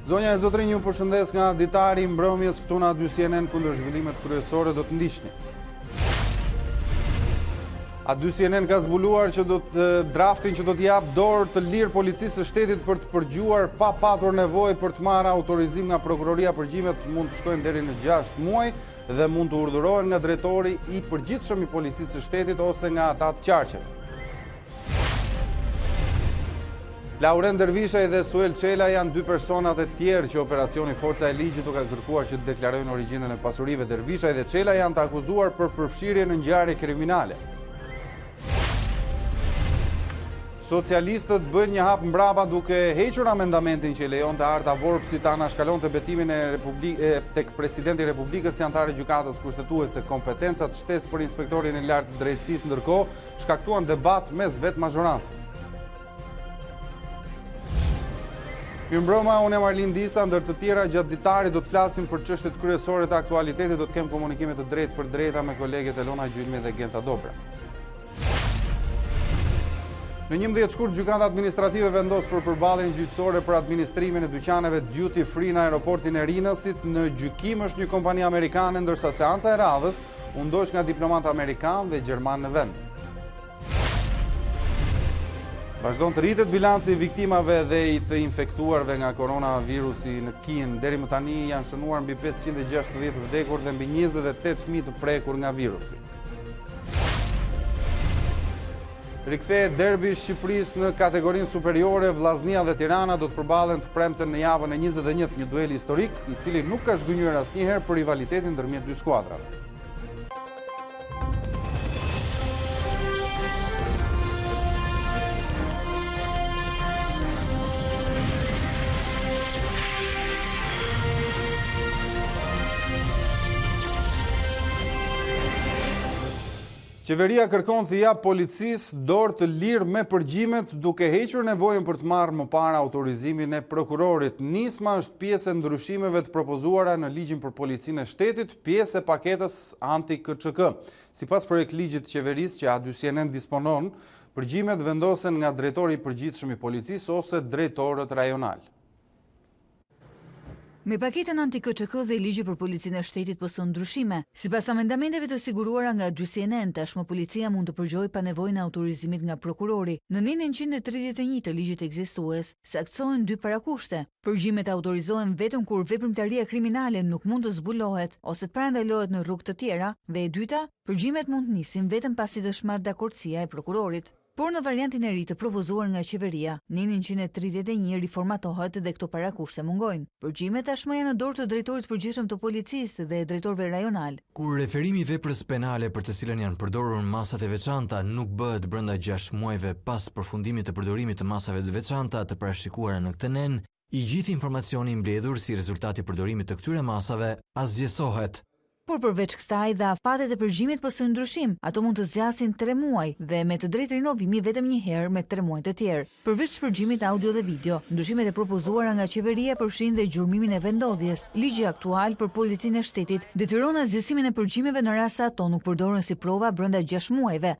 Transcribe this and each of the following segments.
Zonja e zotrinj, ju përshëndes nga Ditari, mbrëmjes këtu na 2 CNN kundër zhvillimet kryesore do të ndiqni. A2 CNN ka zbuluar që draftin që do t'jap dorë të lirë policisë së shtetit për të përgjuar pa patur nevojë për të marrë autorizim nga prokuroria. Përgjimet mund të shkojnë deri në 6 muaj dhe mund të urdhërohen nga drejtori i përgjithshëm i policisë së shtetit ose nga ata të qarqeve. Lauren Dervishaj dhe Suel Çela janë 2 personat e tjerë që operacioni Forca e Ligjit u ka kërkuar që të deklarojnë origjinën e pasurive. Dervishaj dhe Çela janë të akuzuar për përfshirje në ngjarje kriminale. Socialistët bëjnë një hap mbrapa duke hequr amendamentin që lejonte Arta Vorpsi ta anashkalonte betimin tek presidenti i Republikës si antar i gjykatës kushtetuese. Kompetencat shtesë për inspektorin e lartë të drejtësisë ndërkohë shkaktuan debat mes vetë mazhorancës. Mirëmbrëma, unë jam Arlin Disa, ndër të tjera gjatë Ditari do të flasim për çështjet kryesore të aktualitetit, do të kem komunikime të drejtë për drejta me koleget Elona Gjylmi dhe Genta Dobra. Në 11 shkurt, gjykata administrative vendos për përballjen gjyqësore për administrimin e dyqaneve duty free në aeroportin e Rinësit. Në gjykim është një kompani amerikane, ndërsa seanca e radhës u ndoq nga diplomat amerikan dhe gjerman në vend. Vazhdon të rritet bilanci i viktimave dhe i të infektuarve nga koronavirusi në Kinë. Deri më tani janë shënuar mbi 560 vdekur dhe mbi 28.000 të prekur nga virusi. Rikthehet derbi i Shqipërisë në kategorinë superiore. Vllaznia dhe Tirana do të përballen të premten në javën e 21, një duel historik i cili nuk ka zhgënjur asnjëherë për rivalitetin ndërmjet dy skuadrave. Qeveria kërkon të jap policisë dorë të lirë me përgjimet, duke hequr nevojën për të marrë më parë autorizimin e prokurorit. Nisma është pjesë e ndryshimeve të propozuara në ligjin për policinë e shtetit, pjesë e paketës anti-KÇK. Sipas projektligjit të qeverisë që A2 CNN disponon, përgjimet vendosen nga drejtori i përgjithshëm i policisë ose drejtorët rajonal. Me paketën anti-KÇK dhe ligji për policinë e shtetit pëson ndryshime. Sipas amendamenteve të siguruara nga A2 CNN, tashmë policia mund të përgjojë pa nevojë në autorizimit nga prokurori. Në 931 të ligjit ekzistues, saktohen 2 parakushte. Përgjimet autorizohen vetëm kur veprimtaria kriminale nuk mund të zbulohet ose të parandalohet në rrugë të tjera, dhe e dyta, përgjimet mund të nisin vetëm pasi të shmarrë dakordësia e prokurorit. Por në variantin e ri të propozuar nga qeveria, 931 riformatohet dhe këto parakushte mungojnë. Përgjimet tashmë janë në dorë të drejtorit përgjithshëm të policisë dhe drejtorëve rajonal. Kur referimi i veprës penale për të cilën janë përdorur masat e veçanta nuk bëhet brenda 6 muajve pas përfundimit të përdorimit të masave të veçanta të parashikuara në këtë nen, i gjithë informacioni i mbledhur si rezultati i përdorimit të këtyre masave asgjësohet. Por përveç kësaj dhe afatet e përgjimit pësojnë ndryshim, ato mund të zgjasin 3 muaj dhe me të drejtë rinovimi vetëm një herë me 3 muaj të tjerë. Përveç përgjimit audio dhe video, ndryshimet e propozuara nga qeveria përfshin dhe gjurmimin e vendodhjes. Ligji aktual për policinë e shtetit detyron zgjesimin e përgjimeve në rast se ato nuk përdoren si prova brenda 6 muajve.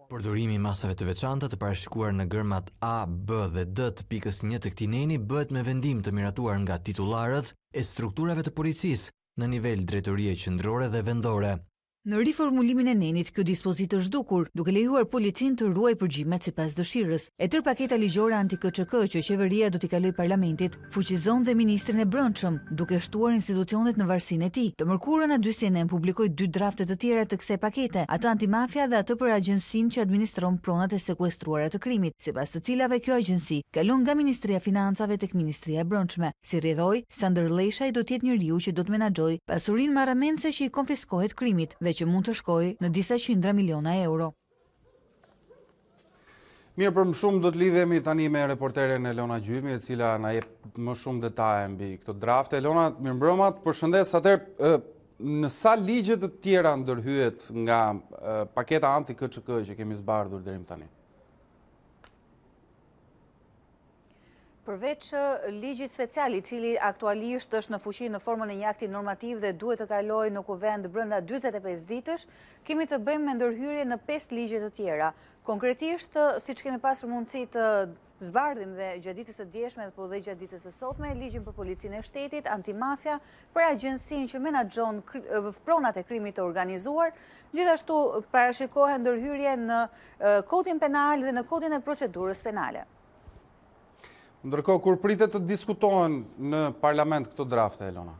Përdorimi i masave të veçanta të parashikuar në gërmat A, B dhe D të pikës 1 të këtij neni bëhet me vendim të miratuar nga titullarët e strukturave të policisë në nivel drejtorie qendrore dhe vendore. Në riformulimin e nenit, kjo dispozitë është zhdukur, duke lejuar policinë të ruaj përgjimet sipas dëshirës. E tërë paketa ligjore anti-KÇK që qeveria do t'i kalojë parlamentit, fuqizon dhe ministrin e brendshëm, duke shtuar institucionet në varësinë e tij. Të mërkurën A2 CNN publikoi 2 drafte të tjera të kësaj pakete, atë antimafia dhe atë për agjencinë që administron pronat e sekuestruara të krimit, sipas të cilave kjo agjenci kalon nga Ministria e Financave tek Ministria e Brendshme. Si rrjedhoi, Sander Leshaj do të jetë njeriu që do të menaxhojë pasurinë marrëmendse që i konfiskohet krimit dhe që mund të shkojë në disa qindra miliona euro. Mirë, për më shumë do të lidhemi tani me reporteren Elona Gjylmi, e cila na jep më shumë detaje mbi këto drafte. Elona, mirëmbrëma, përshëndes. Atëherë, në sa ligje të tjera ndërhyet nga paketa anti-KÇK që kemi zbardhur deri më tani? Përveç ligjit special i cili aktualisht është në fuqi në formën e një akti normativ dhe duhet të kalojë në kuvend brenda 45 ditësh, kemi të bëjmë me ndërhyrje në 5 ligje të tjera. Konkretisht, siç kemi pasur mundësi të zbardhim dhe gjatë ditës së djeshme po dhe gjatë ditës së sotme, ligjin për policinë e shtetit, antimafia, për agjensinë që menaxhon pronat e krimit të organizuar, gjithashtu parashikohet ndërhyrje në kodin penal dhe në kodin e procedurës penale. Ndërkohë, kur pritet të diskutohen në parlament këto drafte, Elona?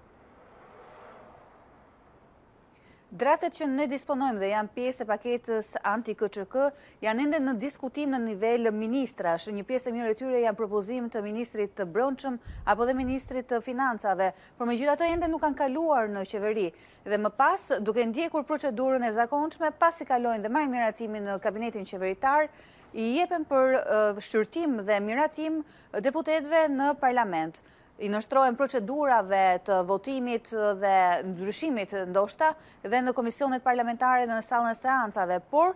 Draftet që ne disponojmë dhe janë pjesë e paketës anti-KÇK janë ende në diskutim në nivel ministrash. Një pjesë e mirë e tyre janë propozim të ministrit të brendshëm apo dhe ministrit të financave, por megjithatë ende nuk kanë kaluar në qeveri. Dhe më pas, duke ndjekur procedurën e zakonshme, pasi kalojnë dhe marrin miratimin në kabinetin qeveritar, i jepen për shqyrtim dhe miratim deputetëve në parlament. I nështrohen procedurave të votimit dhe ndryshimit ndoshta dhe në komisionet parlamentare dhe në sallën e seancave, por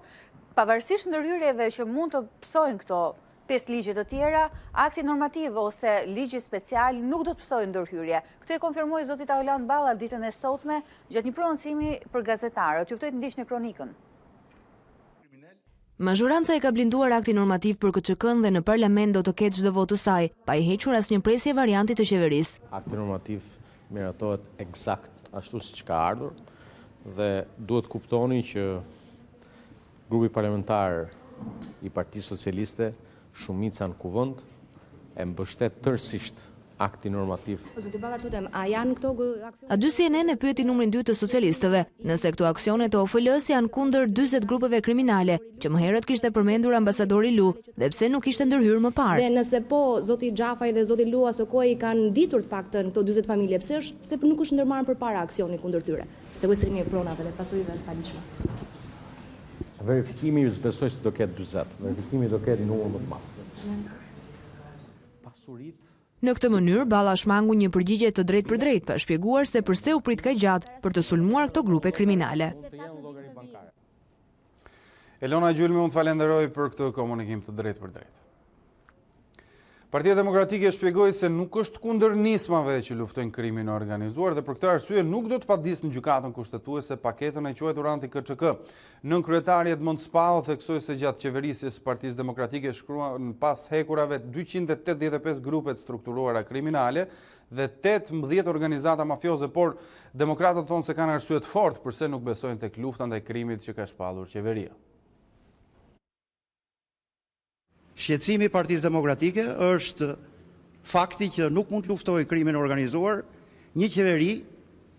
pavarësisht ndërhyrjeve që mund të psojnë këto 5 ligje të tjera, akti normativ ose ligji special nuk do të psojnë ndërhyrje. Këtë e konfirmoi zoti Tauland Balla ditën e sotme gjatë një prononcimi për gazetarët. Ju ftoj të ndiqni kronikën. Mazhoranca e ka blinduar akti normativ për KÇK-n dhe në parlament do të ketë çdo votë të saj, pa i hequr asnjë presje varianti të qeverisë. Akti normativ miratohet eksakt ashtu siç ka ardhur dhe duhet kuptoni që grupi parlamentar i Partisë Socialiste, shumica në kuvend, e mbështet tërësisht akti normativ. Zoti Balla, lutem, a janë këto aksione? A dy CNN e pyeti numrin 2 të socialistëve, nëse këto aksione të OFL-s janë kundër 40 grupeve kriminale, që më herët kishte përmendur ambasadori Lu, dhe pse nuk ishte ndërhyrë më parë. Dhe nëse po zoti Xhafaj dhe zoti Lu Asokoi kanë ditur të paktën këto 40 familje, pse nuk është ndërmarrën përpara aksioni kundër tyre? Sekuestrimi e pronave dhe pasurive të paligjshme. Verifikimi besoj se do ketë 40. Verifikimi do ketë numër më të madh. Pasuritë Në këtë mënyrë, Balla shmangu një përgjigje të drejtë për drejtë, pa shpjeguar se pse u prit kaq gjatë për të sulmuar këto grupe kriminale. Elona Gjulmi, unë falenderoj për këtë komunikim të drejtë për drejtë. Partia Demokratike shpjegoi se nuk është kundër nismave që luftojnë krimin e organizuar dhe për këtë arsye nuk do të padisë në gjykatën kushtetuese paketën e quajtur anti-KÇK. Nën kryetari Edmond Spao theksoi se gjatë qeverisjes së Partisë Demokratike shkruan pas hekurave 285 grupet strukturuara kriminale dhe 18 organizata mafioze, por demokratët thonë se kanë arsye të fortë pse nuk besojnë tek lufta ndaj krimit që ka shpallur qeveria. Shqetësimi i Partisë Demokratike është fakti që nuk mund të luftojë krimin e organizuar një qeveri,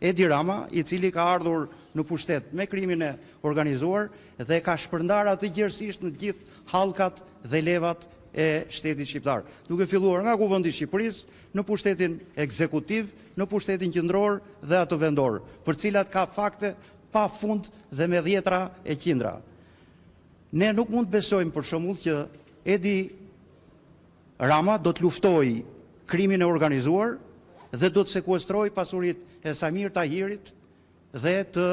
Edi Rama, i cili ka ardhur në pushtet me krimin e organizuar dhe ka shpërndar atë gjerësisht në të gjithë hallkat dhe levat e shtetit shqiptar, duke filluar nga Kuvendi i Shqipërisë në pushtetin ekzekutiv, në pushtetin qendror dhe atë vendor, për cilat ka fakte pa fund dhe me dhjetra e qindra. Ne nuk mund të besojmë për shembull që Edi Rama do të luftojë krimin e organizuar dhe do të sekuestrojë pasuritë e Samir Tahirit dhe të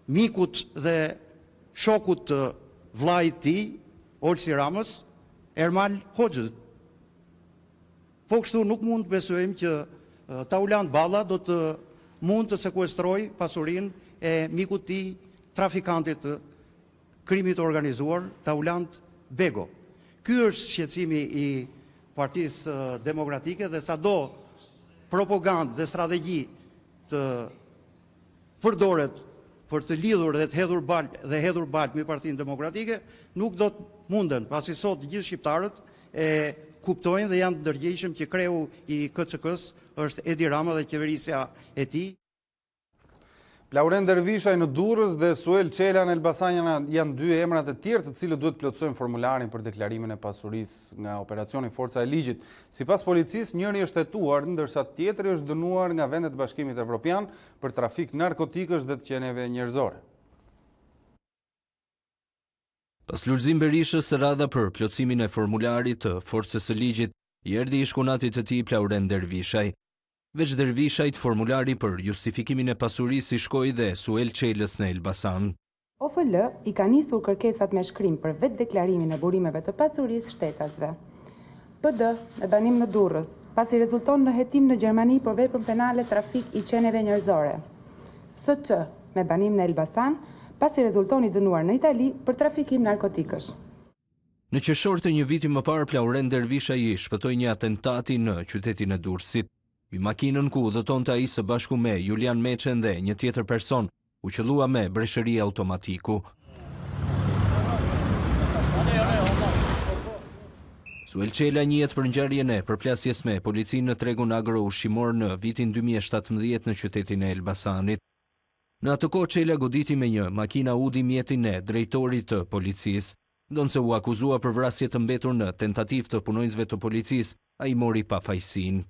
mikut dhe shokut të vllait të tij, Olsi Ramës, Ermal Hoxhët. Po kështu nuk mund të besojmë që Tauland Balla do të mund të sekuestrojë pasurinë e mikut të tij, trafikantit të krimit organizuar, Tauland Bego. Ky është shqetësimi i Partisë Demokratike dhe sado propagandë dhe strategji të përdoret për të lidhur dhe të hedhur balë me Partinë Demokratike, nuk do të munden, pasi sot të gjithë shqiptarët e kuptojnë dhe janë të ndërgjegjshëm që kreu i KÇK-s është Edi Rama dhe qeverisja e tij. Lauren Dervishaj në Durrës dhe Suel Çela në Elbasan janë dy emrat e tjerë të cilët duhet plotësojnë formularin për deklarimin e pasurisë nga operacioni Forca e Ligjit. Sipas policisë, njëri është hetuar, ndërsa tjetri është dënuar nga vendet e Bashkimit Evropian për trafik narkotikësh dhe të qenieve njerëzore. Pas Lulzim Berishës së radha për plotësimin e formularit të Forcës së Ligjit, i erdhi ish-kunatit të tij Lauren Dervishaj. Veç Dervishajt, formulari për justifikimin e pasurisë i shkoi dhe Suel Çelës në Elbasan. OFL i ka nisur kërkesat me shkrim për vetë deklarimin e burimeve të pasurisë shtetasve. PD me banim në Durrës, pasi rezulton në hetim në Gjermani për veprën penale trafik i qeneve njerëzore. SC me banim në Elbasan, pasi rezulton i dënuar në Itali për trafikim narkotikësh. Në qershor të një viti më parë, Flauren Dervisha i shpëtoi një atentati në qytetin e Durrësit. Mbi makinën ku udhëtonte ai së bashku me Julian Meçen dhe një tjetër person, u qellua me breshëri automatiku. Suel Qela njihet për ngjarjen e përplasjes me policinë në tregun agro-ushqimor në vitin 2017 në qytetin e Elbasanit. Në atë kohë Qela goditi me një makina Audi mjetin e drejtorit të policisë. Ndonse u akuzua për vrasje të mbetur në tentativë të punonjësve të policisë, ai mori pafajësinë.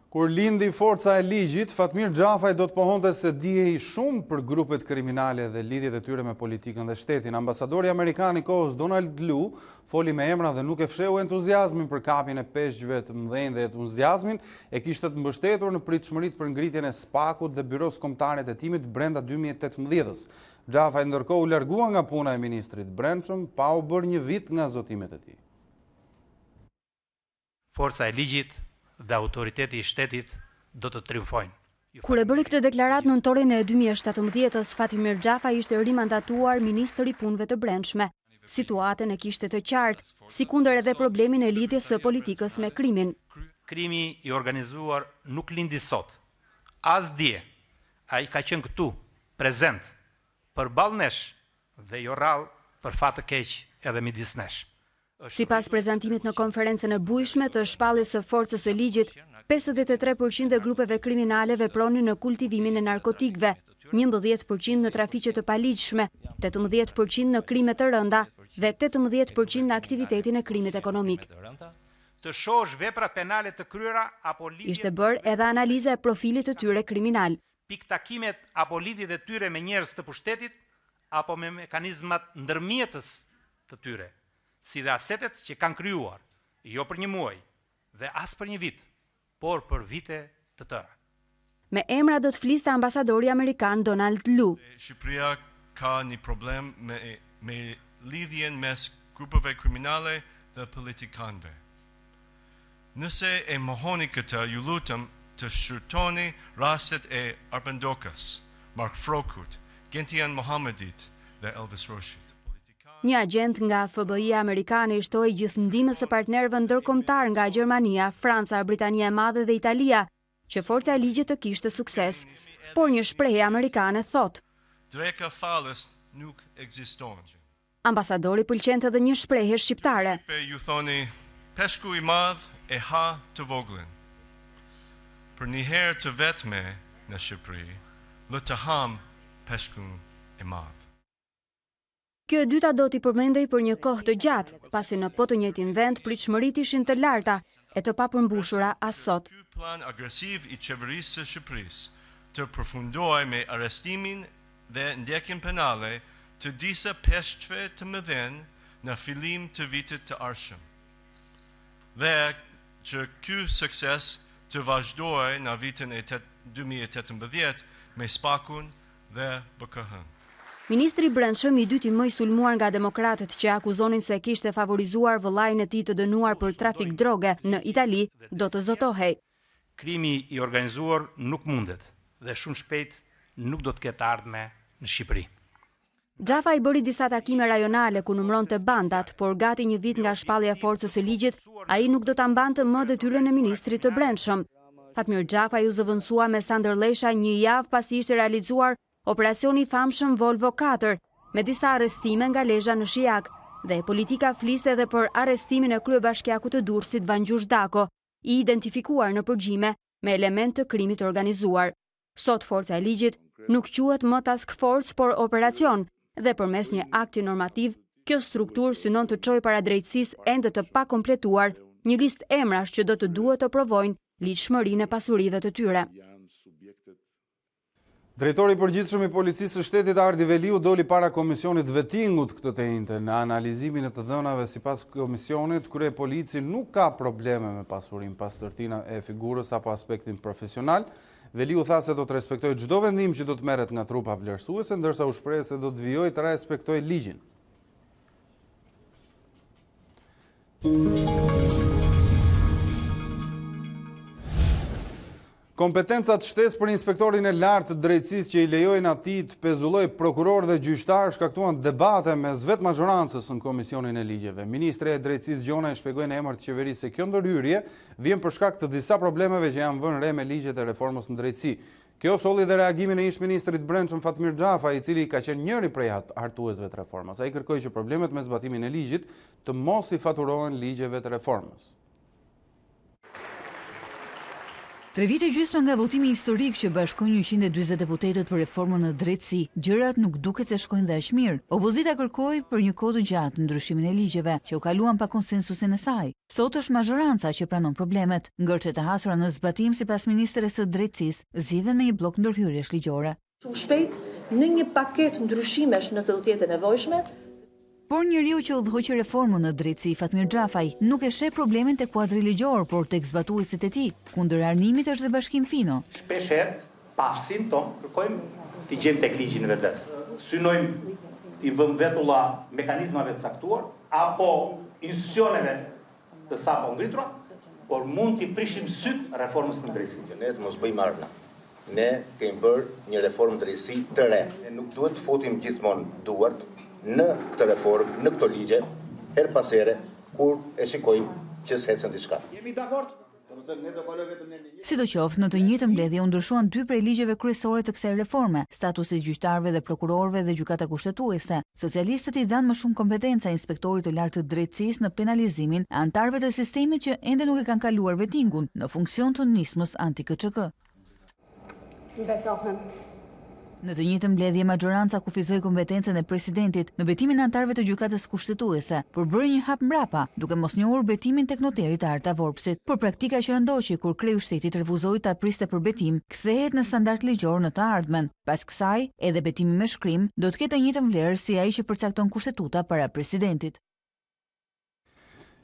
Kur lindi forca e ligjit, Fatmir Xhafaj do të pohonte se dihej shumë për grupet kriminale dhe lidhjet e tyre me politikën dhe shtetin. Ambasadori amerikan i kohës Donald Lu foli me emra dhe nuk e fsheu entuziazmin për kapjen e peshqve të mëdhenj dhe entuziazmin e kishte të mbështetur në pritshmëritë për ngritjen e SPAK-ut dhe Byros Kombëtare të Hetimit brenda 2018-s. Xhafaj ndërkohë u largua nga puna e ministrit brendshëm pa u bërë një vit nga zotimet e tij. Forca e ligjit dhe autoriteti i shtetit do të triumfojnë. Kur e bëri këtë deklaratë në nëntorin e 2017-s, Fatmir Xhafaj ishte rimandatuar ministër i punëve të brendshme. Situatën e kishte të qartë, sikundër edhe problemin e lidhjes së politikës me krimin. Krimi i organizuar nuk lindi sot. As dje, ai ka qenë këtu, prezent, përballë nesh dhe jo rrallë për fat të keq edhe midis nesh. Sipas prezantimit në konferencën e bujshme të shpalljes së forcës së ligjit, 53% e grupeve kriminale vepronin në kultivimin e narkotikëve, 11% në trafiqe të paligjshme, 18% në krime të rënda dhe 18% në aktivitetin e krimit ekonomik. Të shohësh vepra penale të kryera apo lidhje Ishte bërë edhe analiza e profilit të tyre kriminal. Piktakimet apo lidhjet e tyre me njerëz të pushtetit apo me mekanizmat ndërmjetës të tyre, si dhe asetet që kanë krijuar, jo për një muaj dhe as për një vit, por për vite të tëra. Me emra do të fliste ambasadori amerikan Donald Lu. Shqipëria ka një problem me lidhjen mes grupeve kriminale dhe politikanëve. Nëse e mohoni këtë, ju lutem të shqyrtoni rastet e Arpendokës, Mark Frokut, Gentian Mohamedit dhe Elvis Roshit. Një agent nga FBI amerikane i shtoi gjithë ndihmës së partnerëve ndërkombëtar nga Gjermania, Franca, Britania e Madhe dhe Italia, që forca e ligjit të kishte sukses, por një shprehje amerikane thot: Dreka falës nuk ekziston. Ambasadori pëlqente edhe një shprehje shqiptare. Ju thoni, peshku i madh e ha të voglin. Për një herë të vetme në Shqipëri, le të ham peshkun e madh. Kjo e dyta do t'i përmendej për një kohë të gjatë, pasi në po të njëjtin vend pritshmëritë ishin të larta e të papërmbushura as sot. Ky plan agresiv i qeverisë së Shqipërisë të përfundoj me arrestimin dhe ndjekjen penale të disa peshqve të mëdhenj në fillim të vitit të ardhshëm. Dhe që ky sukses të vazhdojë në vitin e 2018 me SPAK-un dhe BK-n. Ministri i Brendshëm i dyti më i sulmuar nga demokratët që akuzonin se kishte favorizuar vëllain e tij të dënuar për trafik droge në Itali, do të zotohej. Krimi i organizuar nuk mundet dhe shumë shpejt nuk do të ketë ardhme në Shqipëri. Xhafaj bëri disa takime rajonale ku numëronte bandat, por gati një vit nga shpallja e forcës së ligjit, ai nuk do ta mbante më detyrën e ministrit të Brendshëm. Fatmir Xhafaj u zëvendësua me Sander Lesha një javë pasi ishte realizuar operacioni i famshëm Volvo 4, me disa arrestime nga Lezhë në Shijak, dhe politika fliste edhe për arrestimin e kryebashkiakut të Durrësit Vangjush Dako, i identifikuar në përgjime me element të krimit organizuar. Sot forca e ligjit nuk quhet më task force, por operacion, dhe përmes një akti normativ, kjo strukturë synon të çojë para drejtësisë ende të pakompletuar një listë emrash që do të duhet të provojnë ligjshmërinë e pasurive të tyre. Drejtori i përgjithshëm i Policisë së Shtetit Ardi Veliu doli para komisionit vettingut këtë të njëjtën. Në analizimin e të dhënave sipas komisionit, kryepolici nuk ka probleme me pasurinë, pastërtinë e figurës apo aspektin profesional. Veliu tha se do të respektojë çdo vendim që do të merret nga trupa vlerësuese, ndërsa u shpreh se do të vijojë të respektojë ligjin. Kompetencat shtesë për inspektorin e lartë të drejtësisë që i lejojnë atij të pezullojë prokuror dhe gjyqtar shkaktuan debate mes vetë mazhorancës në Komisionin e Ligjeve. Ministre e Drejtësisë Gjona e shpjegoi në emër të qeverisë se kjo ndërhyrje vjen për shkak të disa problemeve që janë vënë re me ligjet e reformës në drejtësi. Kjo solli dhe reagimin e ish-ministrit brendshëm Fatmir Xhafaj, i cili ka qenë njëri prej hartuesve të reformës. Ai kërkoi që problemet me zbatimin e ligjit të mos i faturohen ligjeve të reformës. 3 vite gjysmë nga votimi historik që bashkojnë 140 deputetët për reformën në drejtësi, gjërat nuk duket se shkojnë dhe aq mirë. Opozita kërkoi për një kohë të gjatë ndryshimin e ligjeve, që u kaluan pa konsensusin e saj. Sot është mazhoranca që pranon problemet. Ngërçet e hasura në zbatim sipas ministres së drejtësisë zgjidhen me një blok ndërhyrjesh ligjore. Shumë shpejt në një paketë ndryshimesh nëse do të jetë nevojshme. Por njeriu që udhëhoqi reformën në drejtësi, Fatmir Xhafaj, nuk e sheh problemin tek kuadri ligjor, por tek zbatuesit e tij. Kundër arnimit është dhe Bashkim Fino. Shpeshherë, pafsin ton, kërkojmë t'i gjejmë tek ligji në vetë. Synojmë t'i vëmë vetulla mekanizmave të caktuar apo institucioneve të sapo ngritura, por mund t'i prishim syt reformës në drejtësi. Ne të mos bëjmë arna. Ne kemi bërë një reformë drejtësi të re. Ne nuk duhet të futim gjithmonë duart në këtë reformë, në këto ligje, her pas here, kur e shikojmë që s'hecën diçka. Jemi dakord? Sidoqoftë, në të njëjtën mbledhje u ndryshuan 2 prej ligjeve kryesore të kësaj reforme, statusi i gjyqtarëve dhe prokurorëve dhe gjykata kushtetuese. Socialistët i dhanë më shumë kompetenca inspektorit të lartë të drejtësisë në penalizimin e anëtarëve të sistemit që ende nuk e kanë kaluar vetingun në funksion të nismës anti-KÇK. Në të njëjtën mbledhje majoranca kufizoi kompetencën e presidentit në betimin e anëtarëve të gjykatës kushtetuese, por bëri një hap mbrapa, duke mos njohur betimin tek noteri të Arta Vorpsit. Por praktika që ndoqi kur kreu shtetit refuzoi ta priste për betim, kthehet në standard ligjor në të ardhmen. Pas kësaj, edhe betimi me shkrim do të ketë të njëjtën vlerë si ai që përcakton kushtetuta para presidentit.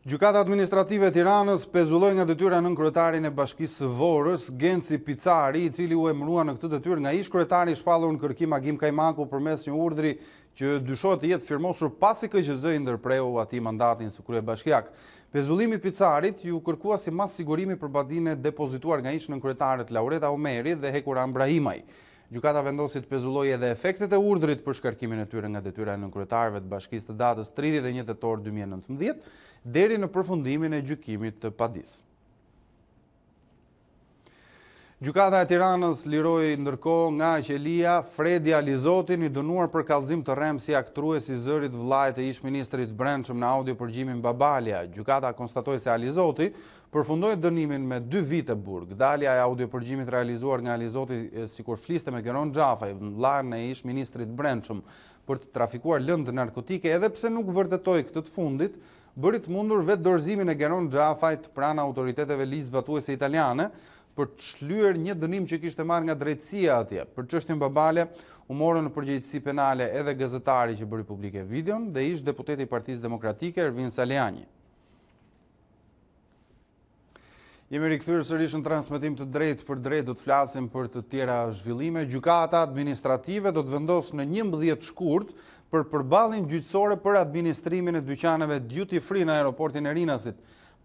Gjykata administrative e Tiranës pezulloi nga detyra nën kryetarin e Bashkisë së Vorrës, Genci Picari, i cili u emërua në këtë detyrë nga ish kryetari i shpallur në kërkim Agim Kajmaku përmes një urdhri që dyshohet të jetë firmosur pasi KQZ i ndërpreu atij mandatin si kryebashkiak. Pezullimi i Picarit ju kërkua si mas sigurimi për badinë depozituar nga ish nën kryetarët Laureta Omeri dhe Hekuran Brahimaj. Gjykata vendosi të pezullojë edhe efektet e urdhrit për shkarkimin e tyre nga detyra e nënkryetarëve të Bashkisë të datës 31 tetor 2019 deri në përfundimin e gjykimit të padis. Gjykata e Tiranës liroi ndërkohë nga qelia Fredi Alizotin, i dënuar për kallëzim të rrem si aktrues i zërit vllajt e ish-ministrit brendshëm në audiopërgjimin Babalja. Gjykata konstatoi se Alizoti përfundoi dënimin me 2 vite burg. Dalja e audiopërgjimit realizuar nga Alizoti sikur fliste me Geron Xhafaj, vllain e ish-ministrit brendshëm, për të trafikuar lëndë narkotike, edhe pse nuk vërtetoi këtë të fundit, bëri të mundur vetë dorëzimin e Geron Xhafajt pranë autoriteteve ligjzbatuese italiane për të shlyer një dënim që kishte marrë nga drejtësia atje. Për çështjen Babale u morën në përgjegjësi penale edhe gazetari që bëri publike videon dhe ish deputeti i Partisë Demokratike Ervin Saliani. Jemi rikthyer sërish në transmetim të drejtë për drejtë, do të flasim për të tjera zhvillime. Gjykata administrative do të vendosë në 11 shkurt për përballjen gjyqësore për administrimin e dyqaneve duty free në aeroportin e Rinasit.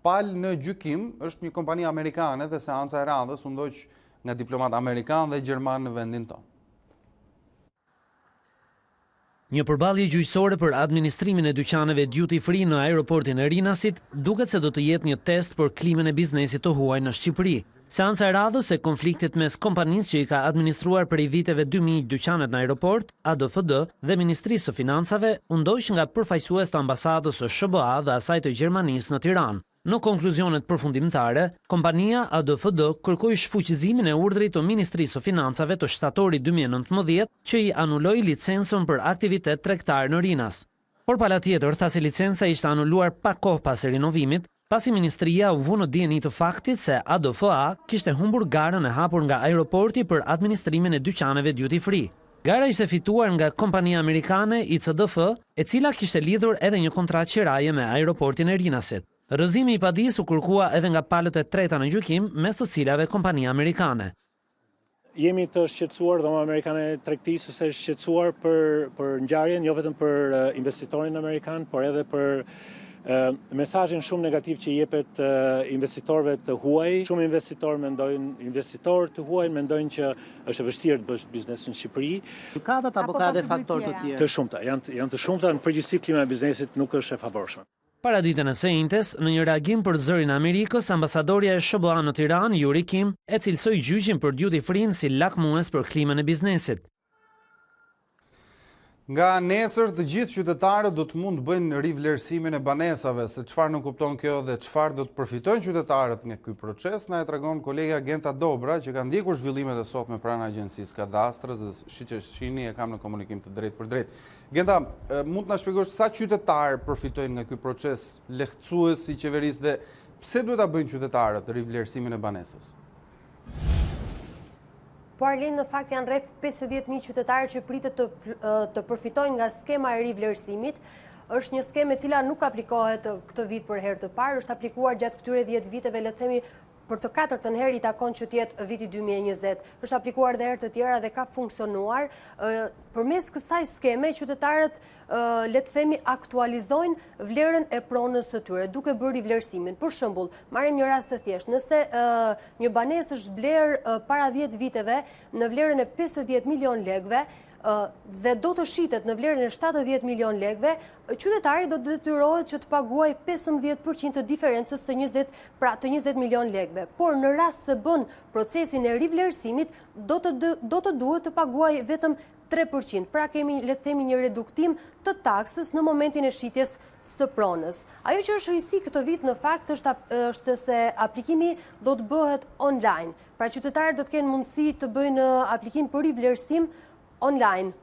Pal në gjykim është një kompani amerikane dhe seanca e radhës u ndoq nga diplomat amerikan dhe gjerman në vendin tonë. Një përballje gjyqësore për administrimin e dyqaneve duty free në aeroportin e Rinasit duket se do të jetë një test për klimën e biznesit të huaj në Shqipëri. Seanca e radhës e konfliktit mes kompanisë që i ka administruar prej viteve 2000 dyqanet në aeroport, ADFD dhe Ministrisë së Financave u ndoq nga përfaqësues të ambasadës së SBA dhe asaj të Gjermanisë në Tiranë. Në konkluzionet përfundimtare, kompania ADFD kërkoi shfuqizimin e urdhrit të Ministrisë së Financave të shtatorit 2019 që i anuloi licencën për aktivitet tregtar në Rinas. Por pala tjetër tha se licenca ishte anuluar pa kohë pas rinovimit, pasi ministria u vu në dieni të faktit se ADFA kishte humbur garën e hapur nga aeroporti për administrimin e dyqaneve duty free. Gara ishte fituar nga kompania amerikane ICDF, e cila kishte lidhur edhe një kontratë qiraje me aeroportin e Rinasit. Rrëzimi i padis u kërkua edhe nga palët e treta në gjykim, mes të cilave kompania amerikane. Jemi të shqetësuar, dhoma amerikane tregtisë është shqetësuar për ngjarjen, jo vetëm për investitorin amerikan, por edhe për mesazhin shumë negativ që jepet investitorëve të huaj. Shumë investitorë të huaj mendojnë që është e vështirë të bësh biznes në Shqipëri. Gjykatat apo ka edhe faktorë të tjerë? Të shumta, janë të shumta, në përgjithësi klima e biznesit nuk është e favorshme. Para ditën e së njëjtës, në një reagim për zërin e Amerikës, ambasadorja e SBA në Tiranë, Yuri Kim, e cilësoi gjyqin për duty free si lakmues për klimën e biznesit. Nga nesër të gjithë qytetarët do të mund të bëjnë rivlerësimin e banesave, se çfarë nuk kupton kjo dhe çfarë do të përfitojnë qytetarët nga ky proces, na e tregon kolegja Genta Dobra, që ka ndjekur zhvillimet e sotme pranë Agjencisë Kadastrës dhe siç e shihni e kam në komunikim të drejtë për drejtë. Genta, mund të na shpjegosh sa qytetarë përfitojnë nga ky proces lehtësues i qeverisë dhe pse duhet ta bëjnë qytetarët rivlerësimin e banesës? Po Arlin, në fakt janë rreth 50.000 qytetarë që pritet të përfitojnë nga skema e rivlerësimit. Është një skemë e cila nuk aplikohet këtë vit për herë të parë, është aplikuar gjatë këtyre 10 viteve, le të themi për të katërtën herë i takon që të jetë viti 2020. Është aplikuar dhe herë të tjera dhe ka funksionuar. Përmes kësaj skeme, qytetarët le të themi aktualizojnë vlerën e pronës së tyre, duke bërë rivlerësimin. Për shembull, marrim një rast të thjeshtë. Nëse një banesë është blerë para 10 viteve në vlerën e 50 milion lekëve, dhe do të shitet në vlerën e 70 milion lekëve, qytetari do të detyrohet që të paguaj 15% të diferencës të 20 milion lekëve. Por në rast se bën procesin e rivlerësimit, do të duhet të paguaj vetëm 3%. Pra kemi, le të themi, një reduktim të taksës në momentin e shitjes së pronës. Ajo që është risi këtë vit në fakt është se aplikimi do të bëhet online. Pra qytetarët do të kenë mundësi të bëjnë aplikim për rivlerësim online.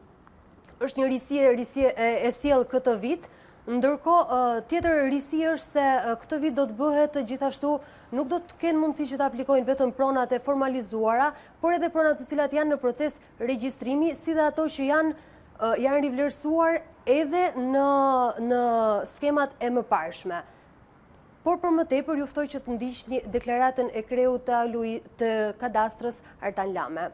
Është një risi e sjell këtë vit, ndërkohë tjetër risi është se këtë vit do të bëhet gjithashtu, nuk do të kenë mundësi që të aplikojnë vetëm pronat e formalizuara, por edhe pronat të cilat janë në proces regjistrimi, si dhe ato që janë rivlerësuar edhe në skemat e mëparshme. Por për më tepër ju ftoj që të ndiqni deklaratën e kreut të Kadastrës Artan Lame.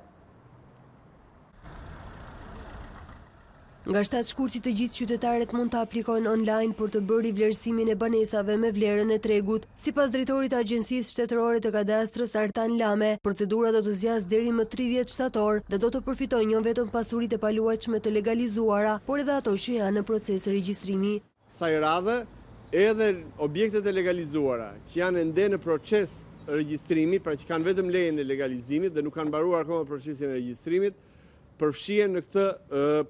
Nga 7 shkurtit të gjithë qytetarët mund të aplikojnë online për të bërë rivlerësimin e banesave me vlerën e tregut. Sipas drejtorit të Agjencisë Shtetërore të Kadastrës Artan Lame, procedura do të zgjasë deri më 30 shtator dhe do të përfitojnë jo vetëm pasuritë e paluajtshme të legalizuara, por edhe ato që janë në proces regjistrimi. Kësaj radhe, edhe objektet e legalizuara që janë ende në proces regjistrimi, pra që kanë vetëm lejen e legalizimit dhe nuk kanë mbaruar akoma procesin e regjistrimit, përfshihen në këtë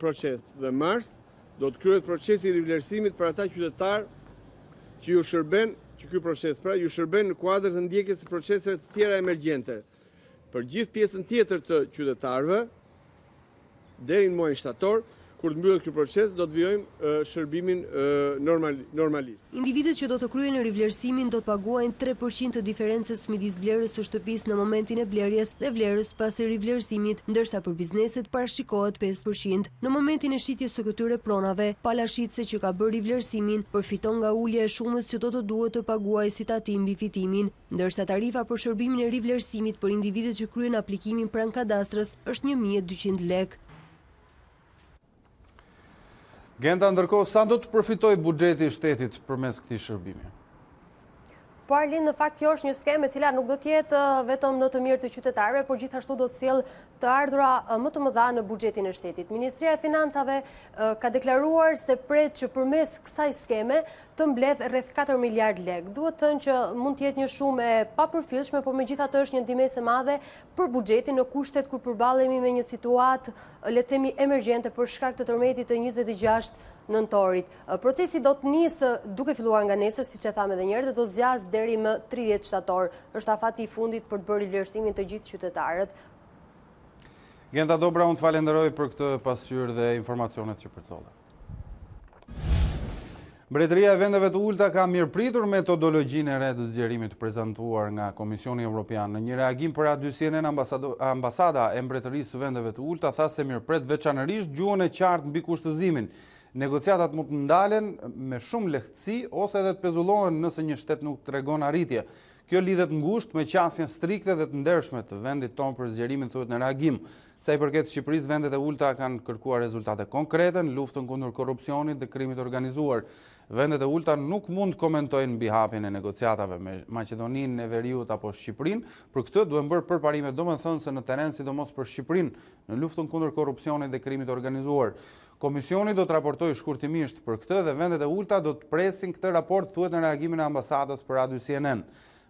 proces. Dhe mars do të kryhet procesi i rivlerësimit për ata qytetarë që ju shërben, që ky proces pra ju shërben në kuadër të ndjekjes së proceseve të tjera emergjente. Për gjithë pjesën tjetër të qytetarëve, deri në muajin shtator, kur të mbyllet ky proces, do të vijojmë shërbimin normalisht. Individët që do të kryejnë rivlerësimin do të paguajnë 3% të diferencës midis vlerës së shtëpisë në momentin e blerjes dhe vlerës pasi rivlerësimit, ndërsa për bizneset parashikohet 5%. Në momentin e shitjes së këtyre pronave, palashitse që ka bërë rivlerësimin përfiton nga ulja e shumës që do të duhet të paguajë si tatim mbi fitimin, ndërsa tarifa për shërbimin e rivlerësimit për individët që kryejnë aplikimin pranë kadastrës është 1.200 lekë. Genta, ndërkohë, sa do të përfitoj buxheti i shtetit përmes këtij shërbimi? Po Arlin, në fakt kjo është një skemë e cila nuk do të jetë vetëm në të mirë të qytetarëve, por gjithashtu do të sjellë të ardhura më të mëdha në buxhetin e shtetit. Ministria e Financave ka deklaruar se pret që përmes kësaj skeme të mbledh rreth 4 miliard lekë. Duhet thënë që mund të jetë një shumë e papërfillshme, por megjithatë është një ndihmë e madhe për buxhetin në kushtet kur përballemi me një situatë, le të themi, emergjente për shkak të tërmetit të 26 nëntorit. Procesi do të nisë duke filluar nga nesër, siç e thamë edhe një herë, dhe do të zgjasë deri më 30 shtator. Është afati i fundit për të bërë rivlerësimin të gjithë qytetarët. Genta Dobra, unë të falenderoj për këtë pasqyrë dhe informacionet që përcolle. Mbretëria e Vendeve të Ulta ka mirëpritur metodologjinë e re të zgjerimit prezantuar nga Komisioni Evropian. Në një reagim për aty CNN, ambasada e Mbretërisë së Vendeve të Ulta tha se mirëpret veçanërisht gjuhën e qartë mbi kushtëzimin. Negociatat mund të ndalen me shumë lehtësi ose edhe të pezullohen nëse një shtet nuk tregon arritje. Kjo lidhet ngushtë me qasjen strikte dhe të ndershme të vendit tonë për zgjerimin, thuhet në reagim. Sa i përket Shqipërisë, Vendet e Ulta kanë kërkuar rezultate konkrete në luftën kundër korrupsionit dhe krimit organizuar. Vendet e ulta nuk mund komentojnë mbi hapjen e negociatave me Maqedoninë e Veriut apo Shqipërinë. Për këtë duhen bërë përparime domethënëse në teren, sidomos për Shqipërinë, në luftën kundër korrupsionit dhe krimit organizuar. Komisioni do të raportojë shkurtimisht për këtë dhe vendet e ulta do të presin këtë raport, thuhet në reagimin e ambasadës për Radio CNN.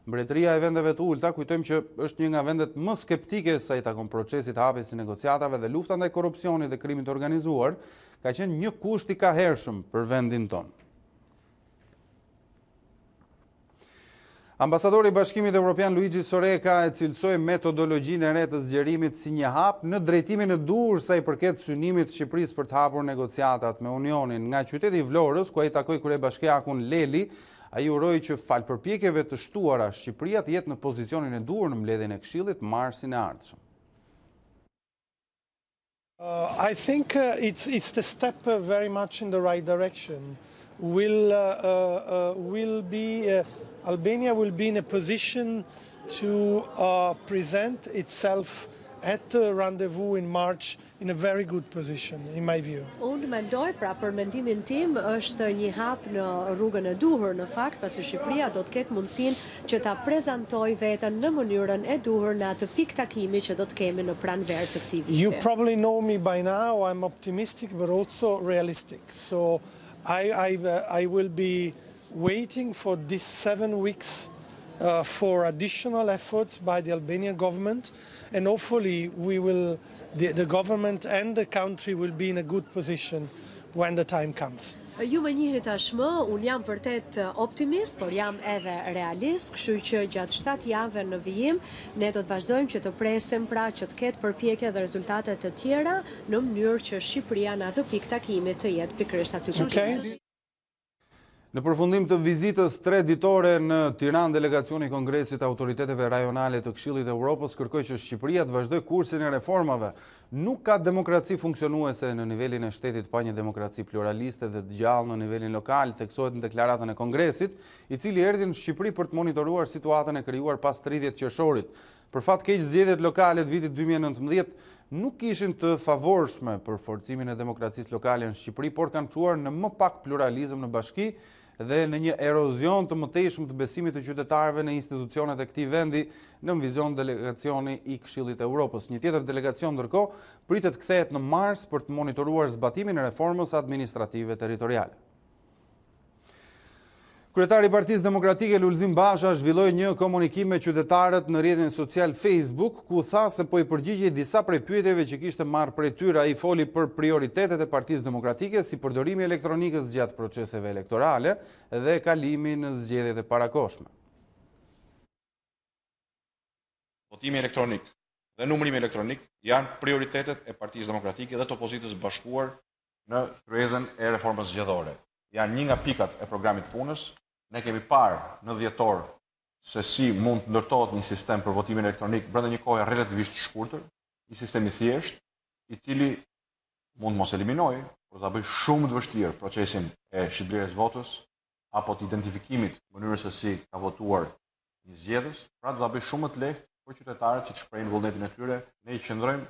Mbretëria e vendeve të ulta, kujtojmë që është një nga vendet më skeptike sa i takon procesit hapjes së negociatave dhe lufta ndaj korrupsionit dhe krimit organizuar, ka qenë një kusht i kahershëm për vendin tonë. Ambasadori i Bashkimit Evropian Luigi Soreka e cilësoi metodologjinë e re të zgjerimit si një hap në drejtimin e dur sa i përket synimit të Shqipërisë për të hapur negociatat me Unionin. Nga qyteti i Vlorës, ku ai takoi kryebashkiakun Leli, ai uroi që fal përpjekjeve të shtuara Shqipëria të jetë në pozicionin e duhur në mbledhjen e Këshillit marsin e ardhshëm. I think it's the step very much in the right direction. Albania will be in a position to present itself at the rendezvous in March in a very good position, in my view. Unë mendoj, pra për mendimin tim, është një hap në rrugën e duhur në fakt, pasi Shqipëria do të ketë mundësinë që ta prezantojë veten në mënyrën e duhur në atë pikë takimi që do të kemi në pranverë të këtij viti. You probably know me by now. I'm optimistic but also realistic. So I will be waiting for these 7 weeks for additional efforts by the Albanian government, and hopefully the government and the country will be in a good position when the time comes. Ju më njihni tashmë, unë jam vërtet optimist, por jam edhe realist, kështu që gjatë 7 javëve në vijim, ne do të vazhdojmë që të presim pra që të ketë përpjekje dhe rezultate të tjera në mënyrë që Shqipëria në atë pikë takimi të jetë pikërisht aty ku është. Në përfundim të vizitës 3 ditore në Tiranë, delegacioni i Kongresit të Autoriteteve Rajonale të Këshillit të Evropës kërkoi që Shqipëria të vazhdojë kursin e reformave. Nuk ka demokraci funksionuese në nivelin e shtetit pa një demokraci pluraliste dhe të gjallë në nivelin lokal, theksohet në deklaratën e Kongresit, i cili erdhi në Shqipëri për të monitoruar situatën e krijuar pas 30 qershorit. Për fat keq, zgjedhjet lokale të vitit 2019 nuk ishin të favorshme për forcimin e demokracisë lokale në Shqipëri, por kanë çuar në më pak pluralizëm në bashki dhe në një erozion të mëtejshëm të besimit të qytetarëve në institucionet e këtij vendi, në vizion delegacioni i Këshillit të Evropës. Një tjetër delegacion ndërkohë pritet kthehet në mars për të monitoruar zbatimin e reformës administrative territoriale. Kryetari i Partisë Demokratike Lulzim Basha zhvilloi një komunikim me qytetarët në rrjetin social Facebook, ku tha se po i përgjigjej disa prej pyetjeve që kishte marrë prej tyre. Ai foli për prioritetet e Partisë Demokratike, si përdorimi i elektronikës gjatë proceseve elektorale dhe kalimi në zgjedhjet e parakohshme. Votimi elektronik dhe numërimi elektronik janë prioritetet e Partisë Demokratike dhe të opozitës bashkuar në kryesën e reformës zgjedhore. Janë një nga pikat e programit punës. Ne kemi parë në dhjetor se si mund të ndërtohet një sistem për votimin elektronik brenda një kohe relativisht shkurtër, një sistem i thjeshtë, i cili mund mos eliminojë, por ta bëjë shumë të vështirë procesin e shitblerjes votës apo të identifikimit mënyrës se si ka votuar një zgjedhës, pra do ta bëjë shumë më të lehtë për qytetarët që të shprehin vullnetin e tyre. Ne i qëndrojmë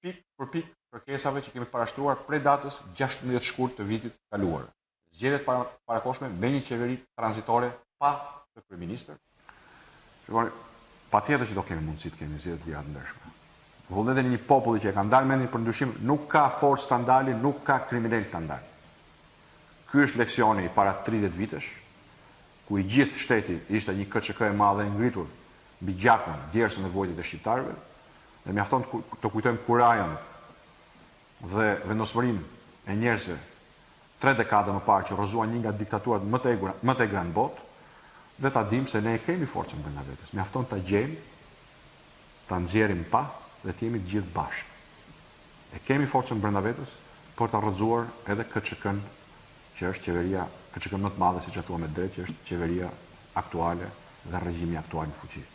pikë për pikë kërkesave që kemi parashtruar prej datës 16 shkurt të vitit kaluar. Zgjedhjet parakohshme me një qeveri tranzitore pa të kryeministër. Shikoni, patjetër që do kemi mundësi të kemi zgjedhje të vija të ndershme. Vullnetin e një populli që e ka ndarë mendin për ndryshim nuk ka forcë ta ndalë, nuk ka kriminal ta ndalë. Ky është leksioni i para 30 vitesh, ku i gjithë shteti ishte një KÇK e madhe e ngritur mbi gjakun, djersën e vojtit e shqiptarëve, dhe mjafton të kujtojmë kurajën dhe vendosmërinë e njerëzve 3 dekada më parë që rrëzuan një nga diktaturat më të egra në botë, dhe ta dimë se ne kemi forcën brenda vetes. Mjafton ta gjejmë, ta nxjerrim pa dhe të jemi të gjithë bashkë. E kemi forcën brenda vetes për ta rrëzuar edhe KÇK-n, që është qeveria, KÇK-n më të madhe, siç e thua me drejt, që është qeveria aktuale dhe regjimi aktual në fuqi.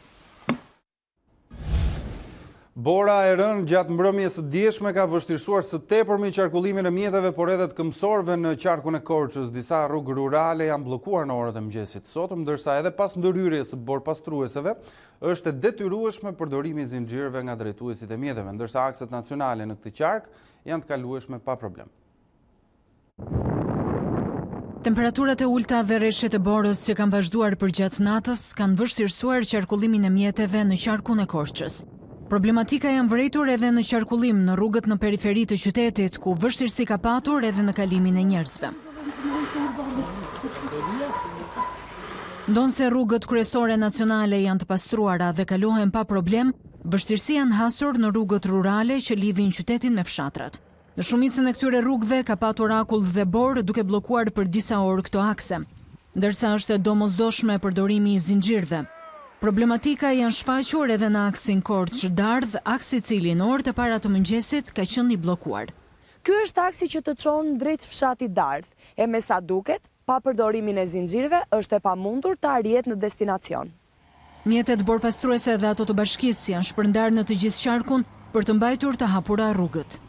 Bora e rënë gjatë mbrëmjes së dieshme ka vështirësuar së tepërmi qarkullimin e mjeteve, por edhe të këmbësorëve në qarkun e Korçës. Disa rrugë rurale janë bllokuar në orët e mëngjesit sot, ndërsa edhe pas ndërhyrjes së borpastrueseve është e detyrueshme përdorimi i zinxhirëve nga drejtuesit e mjeteve, ndërsa akset nacionale në këtë qark janë të kalueshme pa problem. Temperaturat e ulta dhe rreshtet e borës që kanë vazhduar përgjatë natës kanë vështirësuar qarkullimin e mjeteve në qarkun e Korçës. Problematika janë vërejtur edhe në qarkullim në rrugët në periferi të qytetit, ku vështirësi ka patur edhe në kalimin e njerëzve. Ndonse rrugët kryesore nacionale janë të pastruara dhe kalohen pa problem, vështirësi janë hasur në rrugët rurale që lidhin qytetin me fshatrat. Në shumicën e këtyre rrugëve ka patur akull dhe borë duke bllokuar për disa orë këto akse, ndërsa është e domosdoshme përdorimi i zinxhirëve. Problematika janë shfaqur edhe në aksin Korçë-Dardh, aksi i cili në orët e para të mëngjesit ka qenë i bllokuar. Ky është aksi që të çon drejt fshatit Dardh, e me sa duket, pa përdorimin e zinxhirëve është e pamundur të arrihet në destinacion. Mjetet borpastruese dhe ato të bashkisë janë shpërndarë në të gjithë qarkun për të mbajtur të hapura rrugët.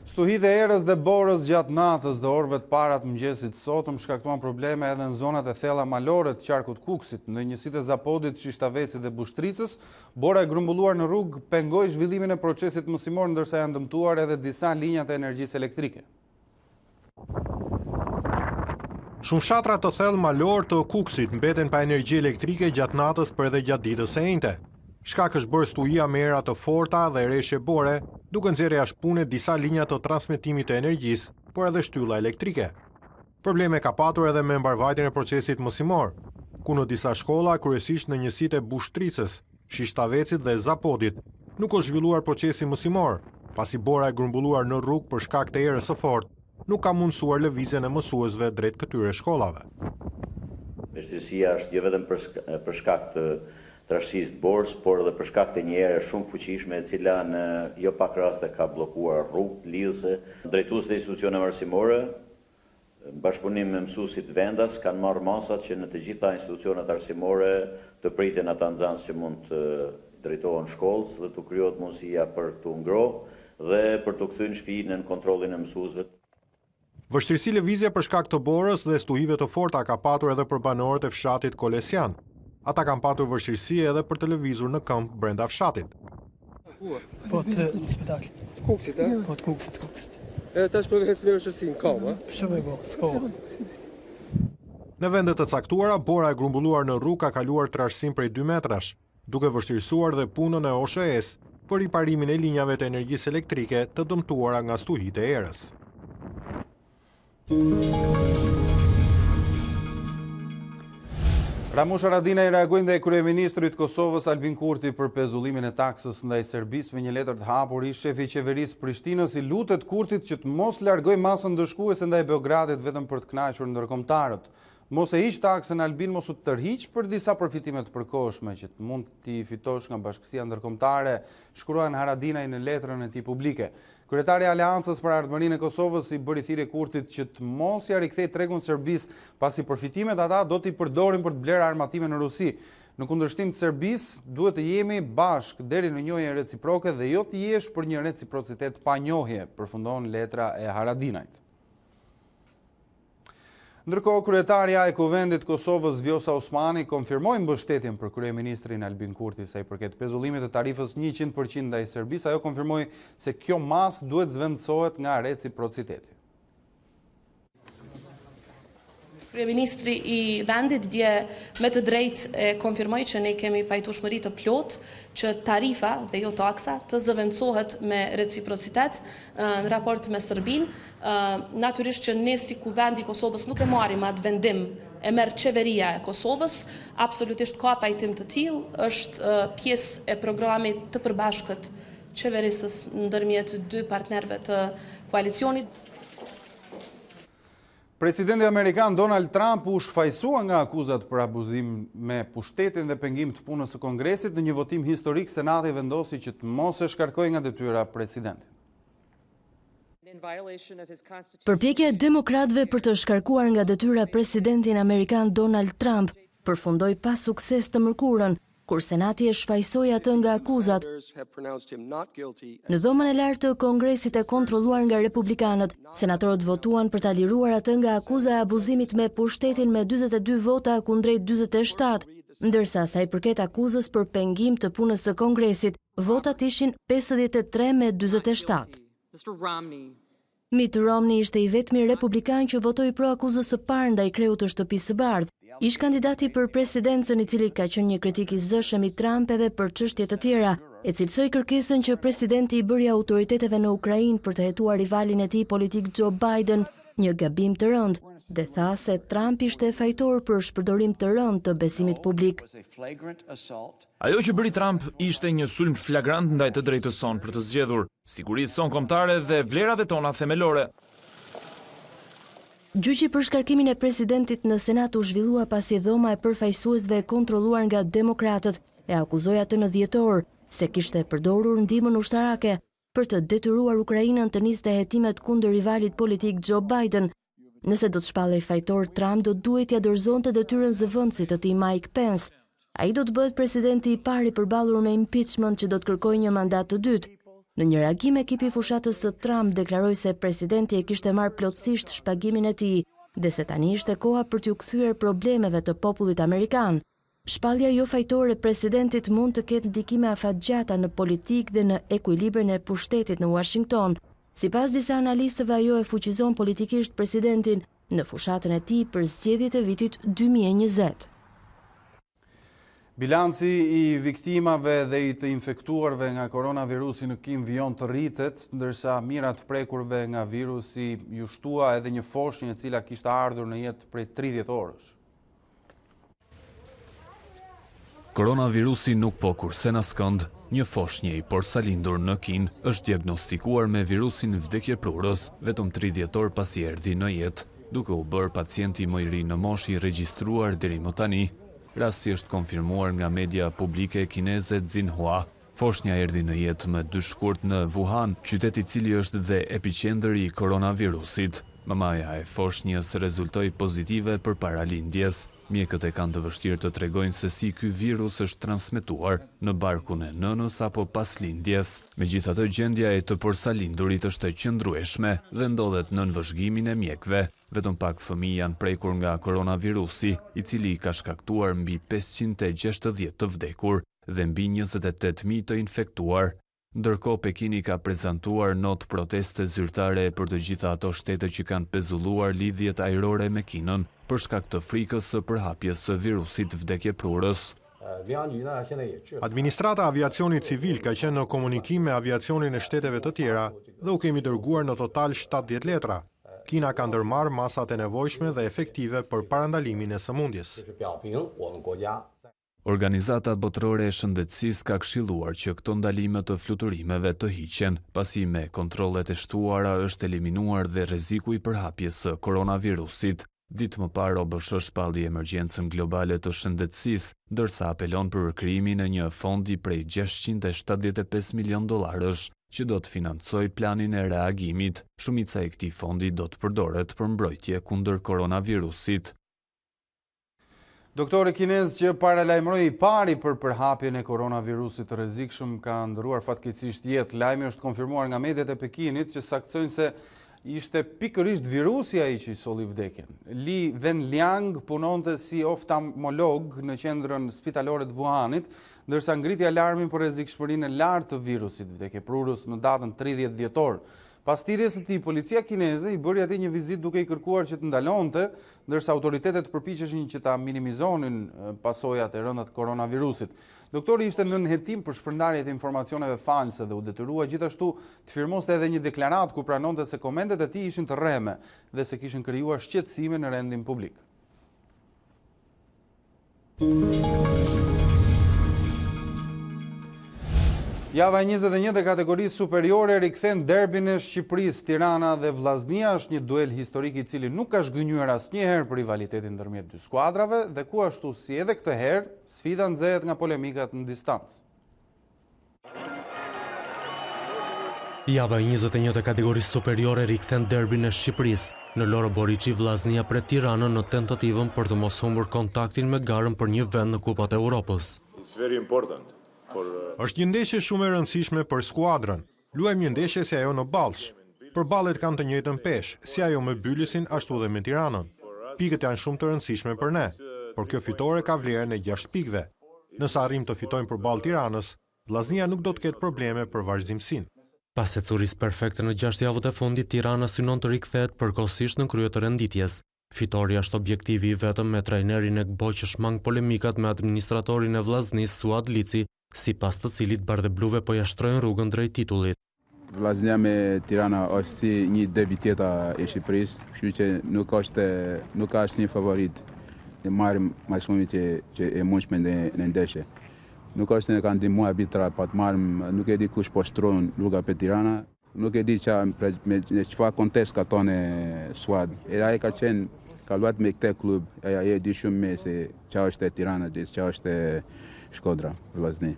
Stuhit e erës dhe borës gjatë natës dhe orëve të para të mëngjesit sotëm shkaktuan probleme edhe në zonat e thella malore të qarkut Kuksit, në njësitë e Zapodit, Shishtavecit dhe Bushtricës. Bora e grumbulluar në rrugë pengoi zhvillimin e procesit mësimor, ndërsa janë dëmtuar edhe disa linjat e energjisë elektrike. Shumë fshatra të thellë malor të Kuksit mbeten pa energji elektrike gjatë natës për edhe gjatë ditës së njëjte. Shkak është bërë stuhia me era të forta dhe rreshje bore, duke nxjerrë jashtë pune disa linja të transmetimit të energjisë, por edhe shtylla elektrike. Probleme ka patur edhe me mbarvajtjen e procesit mësimor, ku në disa shkolla, kryesisht në njësitë e Bushtricës, Shishtavecit dhe Zapodit, nuk është zhvilluar procesi mësimor, pasi bora e grumbulluar në rrugë për shkak të erës së fortë nuk ka mundësuar lëvizjen e mësuesve drejt këtyre shkollave. Vështirësia është jo vetëm për shkak të trashësisë të borës, por edhe për shkak të një ere shumë fuqishme e cila në jo pak raste ka bllokuar rrugë lidhëse. Drejtuesit e institucioneve arsimore, në bashkëpunim me mësuesit vendas, kanë marrë masat që në të gjitha institucionet arsimore të priten ata nxënës që mund të drejtohen shkollës dhe të krijohet mundësia për të ngrohë dhe për të kthyer shtëpinë në kontrollin e mësuesve. Vështirësi lëvizje për shkak të borës dhe stuhive të forta ka patur edhe për banorët e fshatit Kolesian. Ata kanë patur vështirësi edhe për të lëvizur në këmbë brenda fshatit. Po të spital. Kuksit, a? Po të Kuksit. Edhe tash për ecën në shësin këmbë, a? Shumë e go, s'ka. Në vendet të caktuara, bora e grumbulluar në rrugë ka kaluar trashësim prej 2 metrash, duke vështirësuar dhe punën e OSHS për riparimin e linjave të energjisë elektrike të dëmtuara nga stuhit e erës. Ramush Haradinaj reagoi ndaj kryeministrit të Kosovës Albin Kurti për pezullimin e taksës ndaj Serbisë me një letër të hapur. I shefi i qeverisë Prishtinës i lutet Kurtit që të mos largojë masën ndëshkuese ndaj Beogradit vetëm për të kënaqur ndërkombëtarët. Mos e hiq taksën Albin, mos u tërhiq për disa përfitime të përkohshme që mund t'i fitosh nga bashkësia ndërkombëtare, shkruan Haradinaj në letrën e tij publike. Kryetari i Aleancës për Ardhmërinë e Kosovës i bëri thirrje Kurtit që të mos ja rikthejë tregun Serbisë, pasi përfitimet ata do t'i përdorin për të blerë armatime në Rusi. Në kundërshtim të Serbisë, duhet të jemi bashkë deri në njohje reciproke dhe jo të jesh për një reciprocitet pa njohje, përfundon letra e Haradinajt. Ndërkohë, kryetaria e Kuvendit Kosovës Vjosa Osmani konfirmoi mbështetjen për kryeministrin Albin Kurti sa i përket pezullimit të tarifës 100% ndaj Serbisë. Ajo konfirmoi se kjo masë duhet zvendësohet nga reciprociteti. Kryeministri i vendit dje me të drejtë e konfirmoi që ne kemi pajtueshmëri të plotë që tarifa dhe jo taksa të zëvendësohet me reciprocitet në raport me Serbinë. Natyrisht që ne si Kuvendi i Kosovës nuk e marrim atë vendim, e merr qeveria e Kosovës, absolutisht ka pajtim të tillë, është pjesë e programit të përbashkët qeverisës ndërmjet 2 partnerëve të koalicionit. Presidenti Amerikan Donald Trump u shfaqsua nga akuzat për abuzim me pushtetin dhe pengim të punës së Kongresit. Në një votim historik, Senati vendosi që të mos e shkarkojë nga detyra presidentin. Përpjekja e demokratëve për të shkarkuar nga detyra presidentin amerikan Donald Trump përfundoi pa sukses të mërkurën, kur Senati e shfaqsoi atë nga akuzat. Në dhomën e lartë të Kongresit e kontrolluar nga republikanët, senatorët votuan për ta liruar atë nga akuza e abuzimit me pushtetin me 42 vota kundrejt 47, ndërsa sa i përket akuzës për pengim të punës së Kongresit, votat ishin 53 me 47. Mitt Romney ishte i vetmi republikan që votoi pro akuzës së parë ndaj kreut të Shtëpisë së Bardhë. Ish kandidati për presidencën, i cili ka qenë një kritik i zëshëm i Trump edhe për çështje të tjera, e cilësoi kërkesën që presidenti i bëri autoriteteve në Ukrainë për të hetuar rivalin e tij politik Joe Biden një gabim të rëndë, dhe tha se Trump ishte fajtor për shpërdorim të rëndë të besimit publik. Ajo që bëri Trump ishte një sulm flagrant ndaj të drejtës sonë për të zgjedhur sigurisë sonë kombëtare dhe vlerave tona themelore. Gjyqi për shkarkimin e presidentit në Senat u zhvillua pasi dhoma e përfaqësuesve e kontrolluar nga demokratët e akuzoi atë në dhjetor se kishte përdorur ndihmën ushtarake për të detyruar Ukrainën të niste hetimet kundër rivalit politik Joe Biden. Nëse do të shpallej fajtor, Trump do duhet t'ia dorëzonte detyrën zëvendësit të tij Mike Pence. Ai do të bëhet presidenti i parë i përballur me impeachment që do të kërkojë një mandat të dytë. Në një reagim, ekipi fushatës së Trump deklaroi se presidenti e kishte marrë plotësisht shpagimin e tij dhe se tani ishte koha për t'u kthyer problemeve të popullit amerikan. Shpallja jo fajtore e presidentit mund të ketë ndikime afatgjata në politikë dhe në ekuilibrin e pushtetit në Washington. Sipas disa analistëve, ajo e fuqizon politikisht presidentin në fushatën e tij për zgjedhjet e vitit 2020. Bilanci i viktimave dhe i të infektuarve nga koronavirusi në Kim vijon të rritet, ndërsa mirat prekurve nga virusi ju shtua edhe një foshnjë e cila kishte ardhur në jetë prej 30 orësh. Koronavirusi nuk po kurse në skënd, një foshnjë i porsalindur në Kin është diagnostikuar me virusin vdekjeprurës vetëm 30 orë pasi erdhi në jetë, duke u bërë pacienti më i ri në moshë i regjistruar deri më tani. Rasti është konfirmuar nga media publike kineze Xinhua. Foshnja erdhi në jetë më 2 shkurt në Wuhan, qytet i cili është dhe epiqendri i koronavirusit. Mamaja e foshnjës rezultoi pozitive përpara lindjes. Mjekët e kanë të vështirë të tregojnë se si ky virus është transmetuar në barkun e nënës apo pas lindjes. Megjithatë, gjendja e të porsalindurit është e qëndrueshme dhe ndodhet nën vëzhgimin e mjekëve. Vetëm pak fëmijë janë prekur nga koronavirusi, i cili ka shkaktuar mbi 560 të vdekur dhe mbi 28.000 të infektuar. Ndërkohë, Pekini ka prezantuar notë proteste zyrtare për të gjitha ato shtete që kanë pezulluar lidhjet ajrore me Kinën për shkak të frikës së përhapjes së virusit vdekjeprurës. Administrata Aviacionit Civil ka qenë në komunikim me aviacionin e shteteve të tjera dhe u kemi dërguar në total 70 letra. Kina ka ndërmarrë masat e nevojshme dhe efektive për parandalimin e sëmundjes. Organizata Botërore e Shëndetësisë ka këshilluar që këto ndalime të fluturimeve të hiqen, pasi me kontrollet e shtuara është eliminuar dhe rreziku i përhapjes së koronavirusit. Ditë më parë, OBSH shpalli emergjencën globale të shëndetësisë, ndërsa apelon për krijimin e një fondi prej $675 milion që do të financojë planin e reagimit. Shumica e këtij fondi do të përdoret për mbrojtje kundër koronavirusit. Doktori kinez që paralajmëroi i pari për përhapjen e koronavirusit të rrezikshëm ka ndëruar fatkeqësisht jetë. Lajmi është konfirmuar nga mediat e Pekinit që saktësojnë se ishte pikërisht virusi ai që i solli vdekjen. Li Wenliang punonte si oftalmolog në qendrën spitalore të Wuhanit, ndërsa ngriti alarmin për rrezikshmërinë e lartë të virusit vdekjeprurës në datën 30 dhjetor. Pas thirrjes së tij, policia kineze i bëri atij një vizitë duke i kërkuar që të ndalonte, ndërsa autoritetet përpiqeshin që ta minimizonin pasojat e rënda të koronavirusit. Doktori ishte nën hetim për shpërndarje të informacioneve false dhe u detyrua gjithashtu të firmoste edhe një deklaratë ku pranonte se komendet e tij ishin të rreme dhe se kishin krijuar shqetësime në rendin publik. Java 21 dhe kategorisë superiore rikthen derbin e Shqipërisë. Tirana dhe Vllaznia është një duel historik i cili nuk ka zhgënjur asnjëherë për rivalitetin ndërmjet dy skuadrave dhe ku ashtu si edhe këtë herë sfida nxehet nga polemikat në distancë. Java 21 dhe kategorisë superiore rikthen derbin e Shqipërisë. Në Loro Boriçi, Vllaznia pret Tiranën në tentativën për të mos humbur kontaktin me garën për një vend në Kupat e Europës. Është një ndeshje shumë e rëndësishme për skuadrën. Luajmë një ndeshje si ajo në Ballsh. Përballet kanë të njëjtën peshë, si ajo me Bylisin ashtu dhe me Tiranën. Pikët janë shumë të rëndësishme për ne, por kjo fitore ka vlerën e 6 pikëve. Nëse arrim të fitojmë përballë Tiranës, Vllaznia nuk do të ketë probleme për vazhdimsinë. Pas ecuris perfekte në 6 javët e fundit, Tirana synon të rikthehet përkohësisht në krye të renditjes. Fitori është objektivi i vetëm me trajnerin e GBO që shmang polemikat me administratorin e Vllaznisë Suad Lici, sipas të cilit bardhëbluve po jashtrojnë rrugën drejt titullit. Vllaznia me Tirana është si një derbi tjetër e Shqipërisë, kështu që nuk ka asnjë favorit. Ne marrim maksimumin që e mundshme në ndeshje. Nuk është ne kanë ndihmuar arbitra pa të marrim, nuk e di kush po shtrohen rruga për Tirana. Nuk e di në çfarë kontekst ka tonë Suad. Ai ka luajtur me këtë klub, ai e di shumë mirë se çfarë është Tirana, çfarë është Shkodra, Vllazni.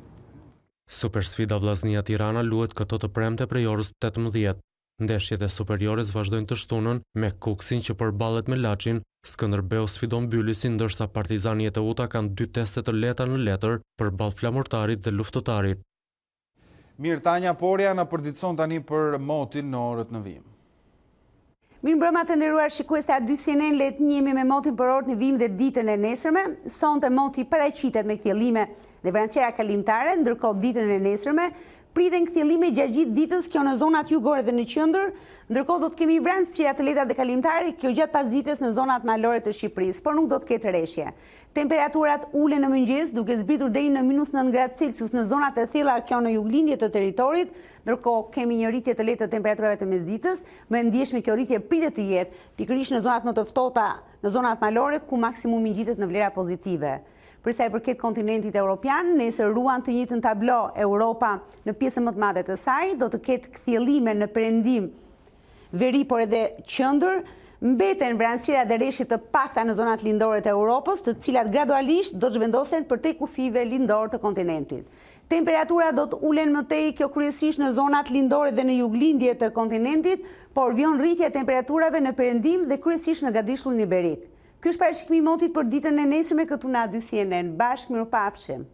Supersfida Vllaznia Tirana luhet këto të premte prej orës 18. Ndeshjet e superiores vazhdojnë të shtunën me Kuksin që përballet me Laçin, Skënderbeu sfidon Bylisin, ndërsa Partizani e Teuta kanë 2 teste të lehta në letër përballë Flamurtarit dhe Luftëtarit. Mirë, Tanja Porja na përditëson tani për motin në orët në vijim. Mirëmbrëma të nderuar shikues e A2CNN, le të njihemi me motin për orët në vijim dhe ditën e nesërme. Sonte moti paraqitet me kthjellime dhe vranësira kalimtare, ndërkohë ditën e nesërme priten kthjellime gjatë ditës, kjo në zonat jugore dhe në qendër, ndërkohë do të kemi vranësira të lehta dhe kalimtare, kjo gjatë pasdites në zonat malore të Shqipërisë, por nuk do të ketë rreshje. Temperaturat ulen në mëngjes, duke zbritur deri në -9 gradë Celsius në zonat e thella, kjo në juglindje të territorit, ndërkohë kemi një rritje të lehtë të temperaturave të mesditës, më ndjeshme kjo rritje pritet të jetë pikërisht në zonat më të ftohta, në zonat malore, ku maksimumi ngjitet në vlera pozitive. Për sa i përket kontinentit evropian, nesër ruan të njëjtën tablo Europa në pjesën më të madhe të saj, do të ketë kthjellime në perëndim, veri por edhe qendër, mbeten vranësira dhe rreshje të pakta në zonat lindore të Europës, të cilat gradualisht do të zhvendosen përtej kufive lindor të kontinentit. Temperatura do të ulen më tej, kjo kryesisht në zonat lindore dhe në juglindje të kontinentit, por vjon rritja e temperaturave në perëndim dhe kryesisht në Gadishullin Iberik. Ky është parashikimi i motit për ditën e nesërme këtu në A2CNN. Bashkë mirupafshim.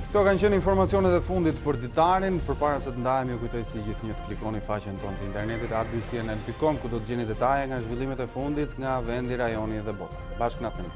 Këto kanë qenë informacionet e fundit për ditarin. Përpara se të ndahemi, ju kujtoj si gjithnjë të klikoni faqen tonë të internetit A2CNN.com, ku do të gjeni detaje nga zhvillimet e fundit nga vendi, rajoni dhe bota. Bashkë natën.